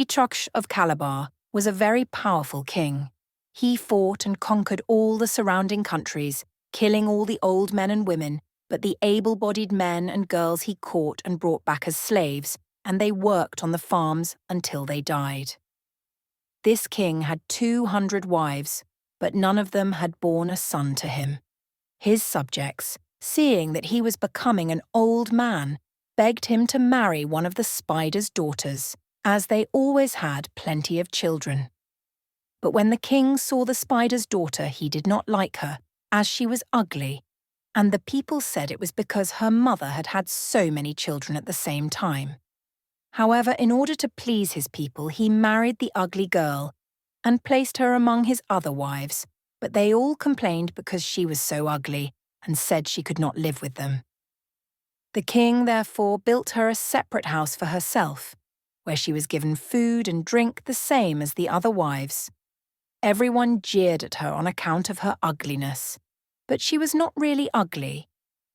Ichoksh of Calabar was a very powerful king. He fought and conquered all the surrounding countries, killing all the old men and women, but the able-bodied men and girls he caught and brought back as slaves, and they worked on the farms until they died. This king had 200 wives, but none of them had borne a son to him. His subjects, seeing that he was becoming an old man, begged him to marry one of the spider's daughters, as they always had plenty of children. But when the king saw the spider's daughter, he did not like her, as she was ugly, and the people said it was because her mother had had so many children at the same time. However, in order to please his people, he married the ugly girl and placed her among his other wives, but they all complained because she was so ugly and said she could not live with them. The king, therefore, built her a separate house for herself, where she was given food and drink the same as the other wives. Everyone jeered at her on account of her ugliness, but she was not really ugly,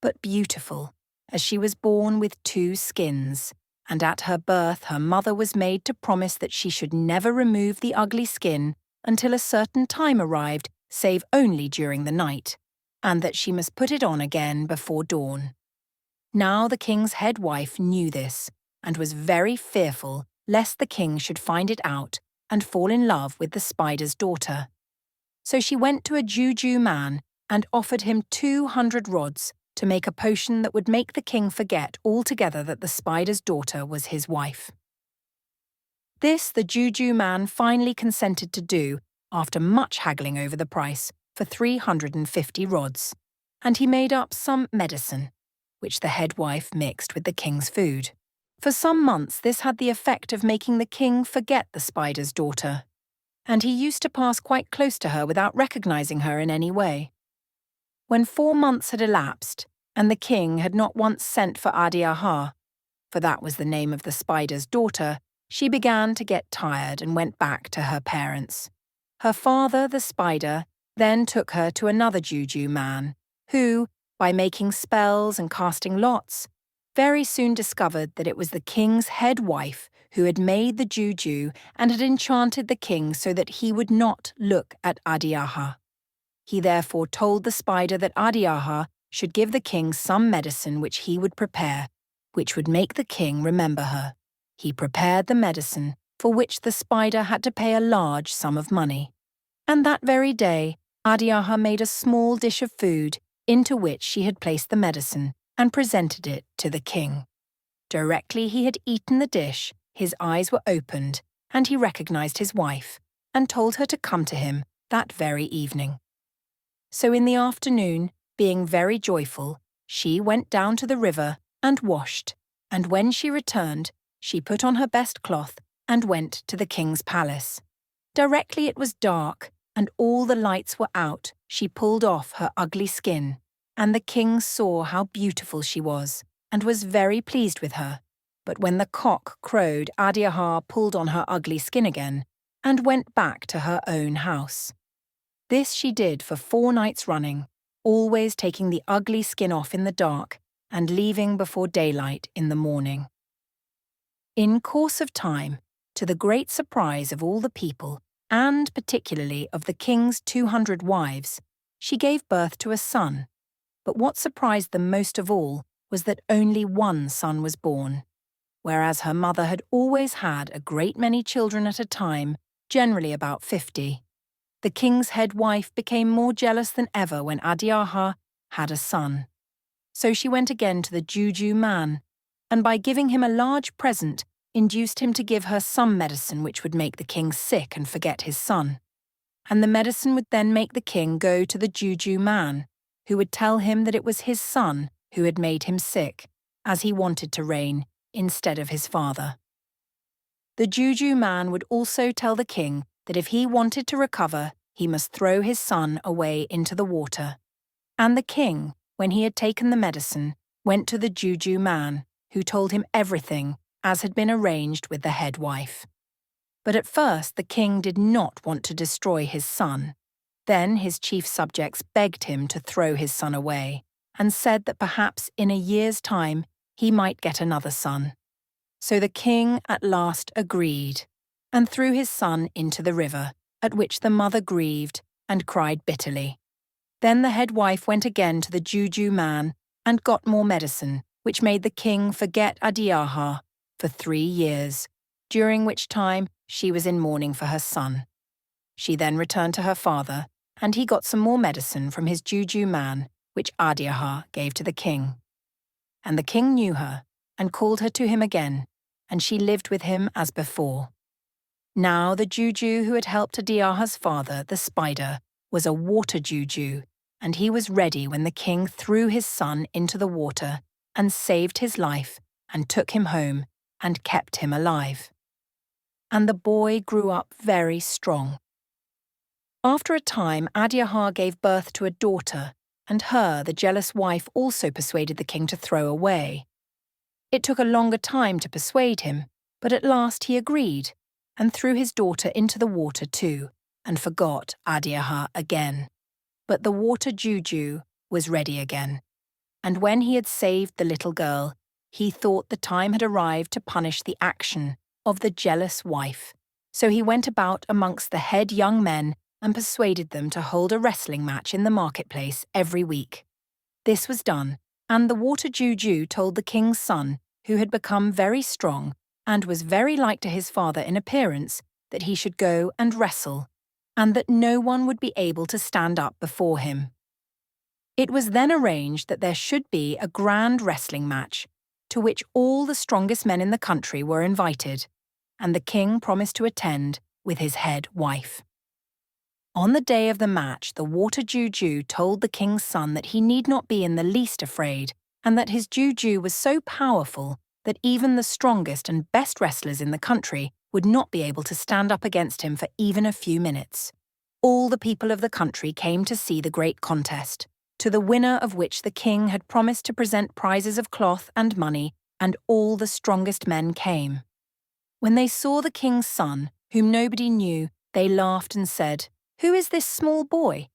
but beautiful, as she was born with 2 skins, and at her birth her mother was made to promise that she should never remove the ugly skin until a certain time arrived, save only during the night, and that she must put it on again before dawn. Now the king's head wife knew this, and was very fearful lest the king should find it out and fall in love with the spider's daughter. So she went to a juju man and offered him 200 rods to make a potion that would make the king forget altogether that the spider's daughter was his wife. This the juju man finally consented to do after much haggling over the price for 350 rods, and he made up some medicine, which the head wife mixed with the king's food. For some months this had the effect of making the king forget the spider's daughter, and he used to pass quite close to her without recognizing her in any way. When 4 months had elapsed, and the king had not once sent for Adiaha, for that was the name of the spider's daughter, she began to get tired and went back to her parents. Her father, the spider, then took her to another juju man, who, by making spells and casting lots, very soon discovered that it was the king's head wife who had made the juju and had enchanted the king so that he would not look at Adiaha. He therefore told the spider that Adiaha should give the king some medicine which he would prepare, which would make the king remember her. He prepared the medicine, for which the spider had to pay a large sum of money. And that very day, Adiaha made a small dish of food into which she had placed the medicine and presented it to the king. Directly he had eaten the dish, his eyes were opened, and he recognized his wife, and told her to come to him that very evening. So in the afternoon, being very joyful, she went down to the river and washed, and when she returned, she put on her best cloth and went to the king's palace. Directly it was dark, and all the lights were out, she pulled off her ugly skin, and the king saw how beautiful she was, and was very pleased with her. But when the cock crowed, Adiaha pulled on her ugly skin again, and went back to her own house. This she did for 4 nights running, always taking the ugly skin off in the dark, and leaving before daylight in the morning. In course of time, to the great surprise of all the people, and particularly of the king's 200 wives, she gave birth to a son. But what surprised them most of all was that only 1 son was born, whereas her mother had always had a great many children at a time, generally about 50. The king's head wife became more jealous than ever when Adiaha had a son. So she went again to the juju man, and by giving him a large present, induced him to give her some medicine which would make the king sick and forget his son. And the medicine would then make the king go to the juju man, who would tell him that it was his son who had made him sick, as he wanted to reign instead of his father. The juju man would also tell the king that if he wanted to recover, he must throw his son away into the water. And the king, when he had taken the medicine, went to the juju man, who told him everything as had been arranged with the head wife. But at first the king did not want to destroy his son. Then his chief subjects begged him to throw his son away, and said that perhaps in a year's time he might get another son. So the king at last agreed, and threw his son into the river, at which the mother grieved and cried bitterly. Then the head wife went again to the juju man and got more medicine, which made the king forget Adiaha for 3 years, during which time she was in mourning for her son. She then returned to her father, and he got some more medicine from his juju man, which Adiaha gave to the king. And the king knew her, and called her to him again, and she lived with him as before. Now the juju who had helped Adiaha's father, the spider, was a water juju, and he was ready when the king threw his son into the water and saved his life and took him home and kept him alive. And the boy grew up very strong. After a time, Adiaha gave birth to a daughter, and her, the jealous wife, also persuaded the king to throw away. It took a longer time to persuade him, but at last he agreed, and threw his daughter into the water too, and forgot Adiaha again. But the water juju was ready again, and when he had saved the little girl, he thought the time had arrived to punish the action of the jealous wife. So he went about amongst the head young men and persuaded them to hold a wrestling match in the marketplace every week. This was done, and the water juju told the king's son, who had become very strong and was very like to his father in appearance, that he should go and wrestle, and that no one would be able to stand up before him. It was then arranged that there should be a grand wrestling match, to which all the strongest men in the country were invited, and the king promised to attend with his head wife. On the day of the match, the water juju told the king's son that he need not be in the least afraid, and that his juju was so powerful that even the strongest and best wrestlers in the country would not be able to stand up against him for even a few minutes. All the people of the country came to see the great contest, to the winner of which the king had promised to present prizes of cloth and money, and all the strongest men came. When they saw the king's son, whom nobody knew, they laughed and said, "Who is this small boy?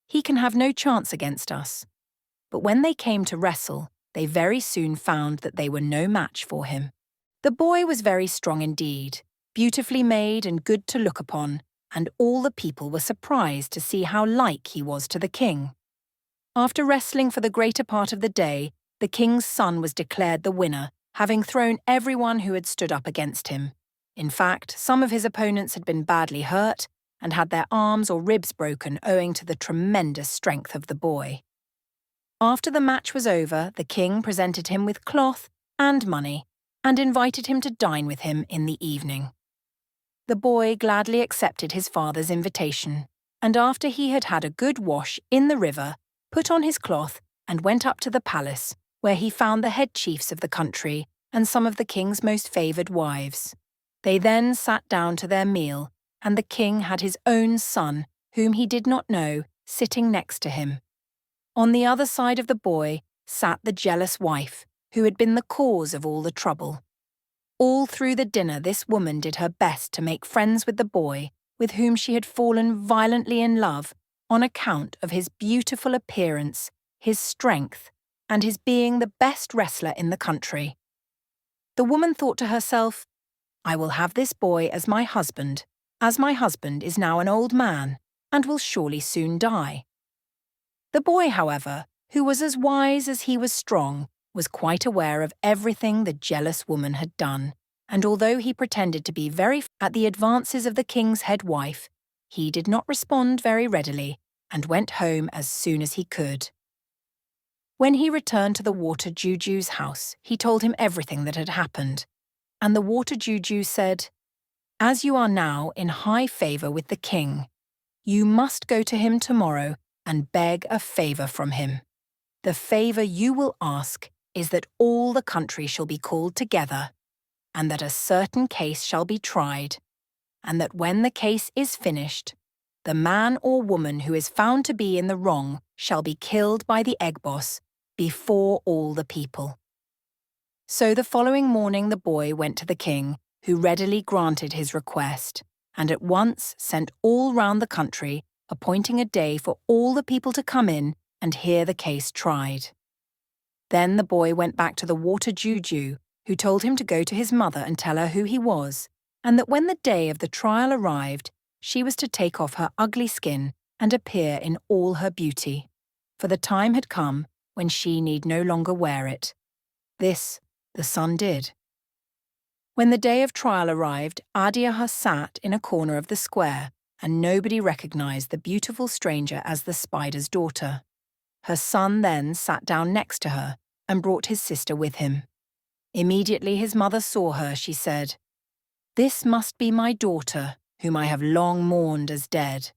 He can have no chance against us." But when they came to wrestle, they very soon found that they were no match for him. The boy was very strong indeed, beautifully made and good to look upon, and all the people were surprised to see how like he was to the king. After wrestling for the greater part of the day, the king's son was declared the winner, having thrown everyone who had stood up against him. In fact, some of his opponents had been badly hurt and had their arms or ribs broken owing to the tremendous strength of the boy. After the match was over, the king presented him with cloth and money and invited him to dine with him in the evening. The boy gladly accepted his father's invitation, and after he had had a good wash in the river, put on his cloth and went up to the palace, where he found the head chiefs of the country and some of the king's most favoured wives. They then sat down to their meal, and the king had his own son, whom he did not know, sitting next to him. On the other side of the boy sat the jealous wife, who had been the cause of all the trouble. All through the dinner this woman did her best to make friends with the boy, with whom she had fallen violently in love on account of his beautiful appearance, his strength, and his being the best wrestler in the country. The woman thought to herself, "I will have this boy as my husband is now an old man, and will surely soon die." The boy, however, who was as wise as he was strong, was quite aware of everything the jealous woman had done, and although he pretended to be very at the advances of the king's head wife, he did not respond very readily, and went home as soon as he could. When he returned to the water juju's house, he told him everything that had happened, and the water juju said, "As you are now in high favour with the king, you must go to him tomorrow and beg a favour from him. The favour you will ask is that all the country shall be called together, and that a certain case shall be tried, and that when the case is finished, the man or woman who is found to be in the wrong shall be killed by the egg boss before all the people." So the following morning the boy went to the king, who readily granted his request, and at once sent all round the country, appointing a day for all the people to come in and hear the case tried. Then the boy went back to the water juju, who told him to go to his mother and tell her who he was, and that when the day of the trial arrived, she was to take off her ugly skin and appear in all her beauty, for the time had come when she need no longer wear it. This the sun did. When the day of trial arrived, Adiaha sat in a corner of the square, and nobody recognized the beautiful stranger as the spider's daughter. Her son then sat down next to her and brought his sister with him. Immediately his mother saw her, she said, "This must be my daughter, whom I have long mourned as dead,"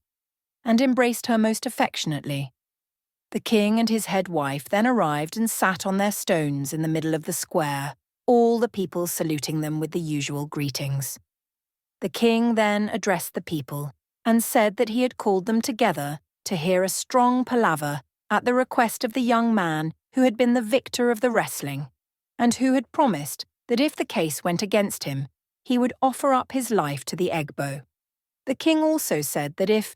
and embraced her most affectionately. The king and his head wife then arrived and sat on their stones in the middle of the square, all the people saluting them with the usual greetings. The king then addressed the people and said that he had called them together to hear a strong palaver at the request of the young man who had been the victor of the wrestling, and who had promised that if the case went against him, he would offer up his life to the Egbo. The king also said that if,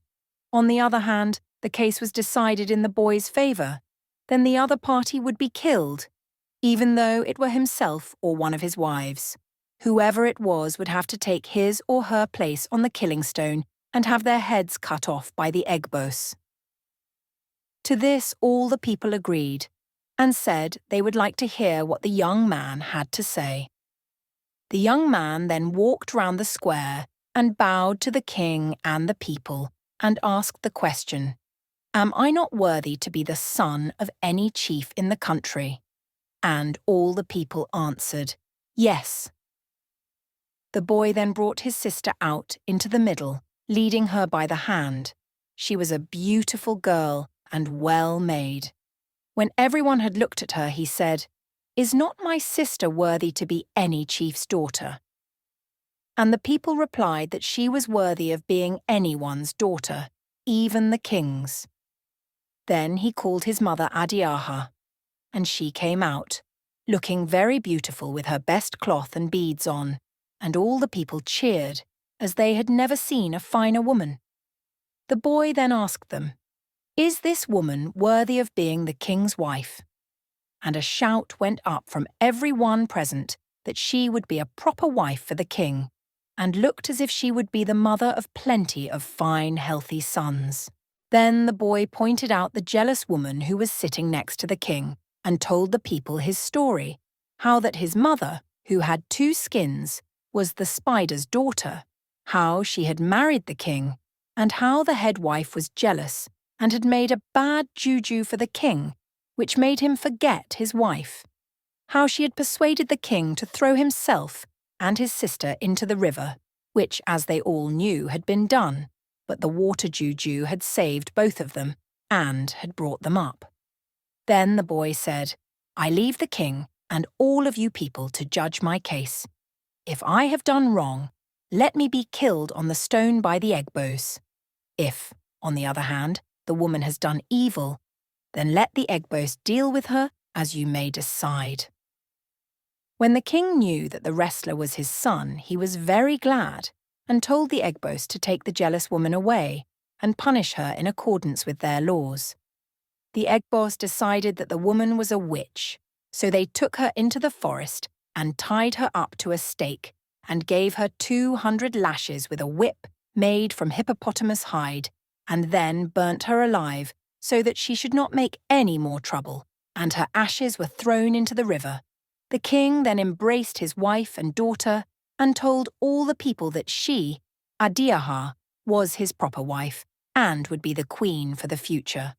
on the other hand, the case was decided in the boy's favour, then the other party would be killed, even though it were himself or one of his wives. Whoever it was would have to take his or her place on the killing stone and have their heads cut off by the Egbos. To this all the people agreed, and said they would like to hear what the young man had to say. The young man then walked round the square and bowed to the king and the people, and asked the question, "Am I not worthy to be the son of any chief in the country?" And all the people answered, "Yes." The boy then brought his sister out into the middle, leading her by the hand. She was a beautiful girl and well made. When everyone had looked at her, he said, "Is not my sister worthy to be any chief's daughter?" And the people replied that she was worthy of being anyone's daughter, even the king's. Then he called his mother Adiaha, and she came out, looking very beautiful with her best cloth and beads on, and all the people cheered, as they had never seen a finer woman. The boy then asked them, "Is this woman worthy of being the king's wife?" And a shout went up from every one present that she would be a proper wife for the king, and looked as if she would be the mother of plenty of fine, healthy sons. Then the boy pointed out the jealous woman who was sitting next to the king, and told the people his story, how that his mother, who had 2 skins, was the spider's daughter, how she had married the king, and how the head wife was jealous and had made a bad juju for the king, which made him forget his wife, how she had persuaded the king to throw himself and his sister into the river, which, as they all knew, had been done, but the water juju had saved both of them and had brought them up. Then the boy said, "I leave the king and all of you people to judge my case. If I have done wrong, let me be killed on the stone by the Egbos. If, on the other hand, the woman has done evil, then let the Egbos deal with her as you may decide." When the king knew that the wrestler was his son, he was very glad, and told the Egbos to take the jealous woman away and punish her in accordance with their laws. The Egbos decided that the woman was a witch, so they took her into the forest and tied her up to a stake and gave her 200 lashes with a whip made from hippopotamus hide, and then burnt her alive so that she should not make any more trouble, and her ashes were thrown into the river. The king then embraced his wife and daughter and told all the people that she, Adiaha, was his proper wife and would be the queen for the future.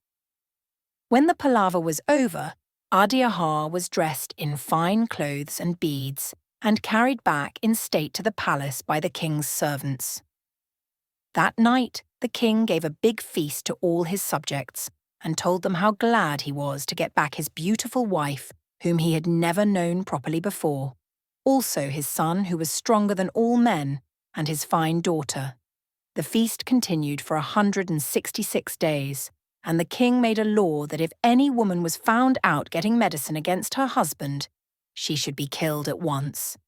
When the palaver was over, Adiaha was dressed in fine clothes and beads and carried back in state to the palace by the king's servants. That night, the king gave a big feast to all his subjects and told them how glad he was to get back his beautiful wife, whom he had never known properly before, also his son who was stronger than all men, and his fine daughter. The feast continued for 166 days, and the king made a law that if any woman was found out getting medicine against her husband, she should be killed at once.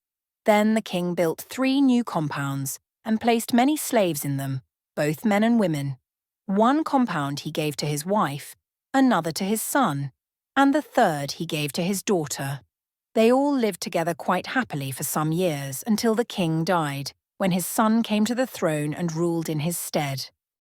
Then the king built 3 new compounds and placed many slaves in them, both men and women. One compound he gave to his wife, another to his son, and the third he gave to his daughter. They all lived together quite happily for some years until the king died, when his son came to the throne and ruled in his stead.